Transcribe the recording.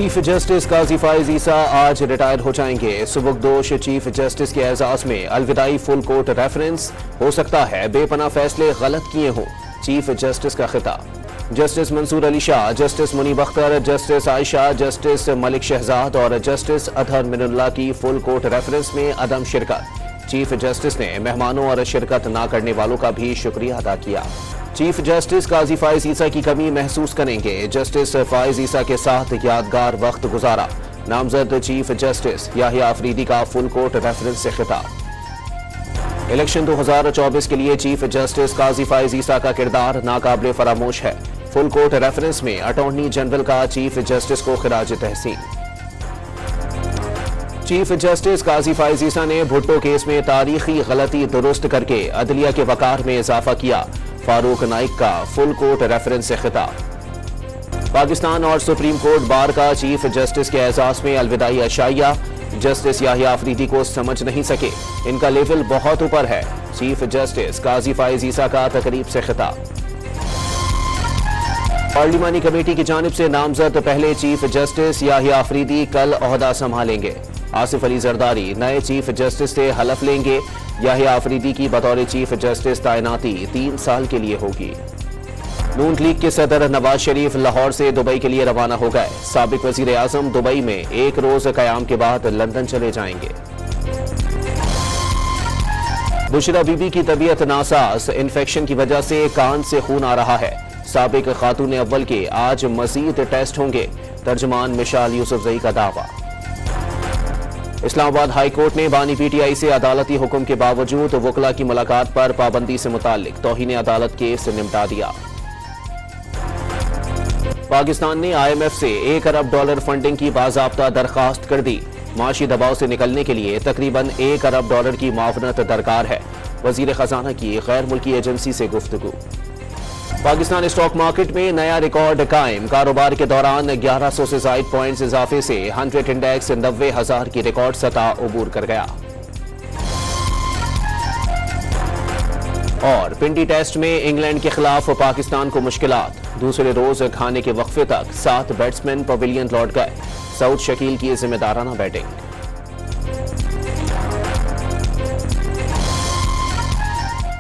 Chief justice قاضی فائز عیسیٰ آج retire ہو جائیں گے۔ سبکدوش چیف جسٹس کے اعزاز میں الوداعی فل کورٹ ریفرنس، ہو سکتا ہے بے پناہ فیصلے غلط کیے ہوں، چیف جسٹس کا خطاب۔ جسٹس منصور علی شاہ، جسٹس منیب اختر، جسٹس عائشہ، جسٹس ملک شہزاد اور جسٹس اطہر من اللہ کی فل کورٹ ریفرنس میں عدم شرکت۔ چیف جسٹس نے مہمانوں اور شرکت نہ کرنے والوں کا بھی شکریہ ادا کیا۔ چیف جسٹس قاضی فائز عیسیٰ کی کمی محسوس کریں گے۔ جسٹس فائز عیسیٰ کے ساتھ یادگار وقت گزارا، نامزد چیف جسٹس یحییٰ آفریدی کا فل کورٹ ریفرنس سے خطاب۔ الیکشن 2024 کے لیے چیف جسٹس قاضی فائز عیسیٰ کا کردار ناقابل فراموش ہے۔ فل کورٹ ریفرنس میں اٹارنی جنرل کا چیف جسٹس کو خراج تحسین۔ چیف جسٹس قاضی فائز عیسیٰ نے بھٹو کیس میں تاریخی غلطی درست کر کے عدلیہ کے وقار میں اضافہ کیا، فاروق نائک کا فل کورٹ ریفرنس سے خطاب۔ پاکستان اور سپریم کورٹ بار کا چیف جسٹس کے اعزاز میں الوداعی عشائیہ، جسٹس یحییٰ آفریدی کو سمجھ نہیں سکے، ان کا لیول بہت اوپر ہے، چیف جسٹس قاضی فائز عیسیٰ کا تقریب سے خطاب۔ پارلیمانی کمیٹی کی جانب سے نامزد پہلے چیف جسٹس یحییٰ آفریدی کل عہدہ سنبھالیں گے۔ آصف علی زرداری نئے چیف جسٹس سے حلف لیں گے۔ یحییٰ آفریدی کی بطور چیف جسٹس تعیناتی 3 سال کے لیے ہوگی۔ نون لیگ کے صدر نواز شریف لاہور سے دبئی کے لیے روانہ ہو گئے۔ سابق وزیر اعظم دبئی میں 1 روز قیام کے بعد لندن چلے جائیں گے۔ بشرا بی بی کی طبیعت ناساز، انفیکشن کی وجہ سے کان سے خون آ رہا ہے۔ سابق خاتون اول کے آج مزید ٹیسٹ ہوں گے، ترجمان مشال یوسفزئی کا دعویٰ۔ اسلام آباد ہائی کورٹ نے بانی پی ٹی آئی سے عدالتی حکم کے باوجود وکلاء کی ملاقات پر پابندی سے متعلق توہین عدالت کیس نمٹا دیا۔ پاکستان نے آئی ایم ایف سے $1 ارب فنڈنگ کی باضابطہ درخواست کر دی۔ معاشی دباؤ سے نکلنے کے لیے تقریباً $1 ارب کی معاونت درکار ہے، وزیر خزانہ کی غیر ملکی ایجنسی سے گفتگو۔ پاکستان اسٹاک مارکیٹ میں نیا ریکارڈ قائم، کاروبار کے دوران 1100 سے زائد پوائنٹس اضافے سے 100 انڈیکس 90,000 کی ریکارڈ سطح عبور کر گیا۔ اور پنڈی ٹیسٹ میں انگلینڈ کے خلاف پاکستان کو مشکلات، دوسرے روز کھانے کے وقفے تک 7 بیٹسمین پویلین لوٹ گئے، سعود شکیل کی ذمہ دارانہ بیٹنگ۔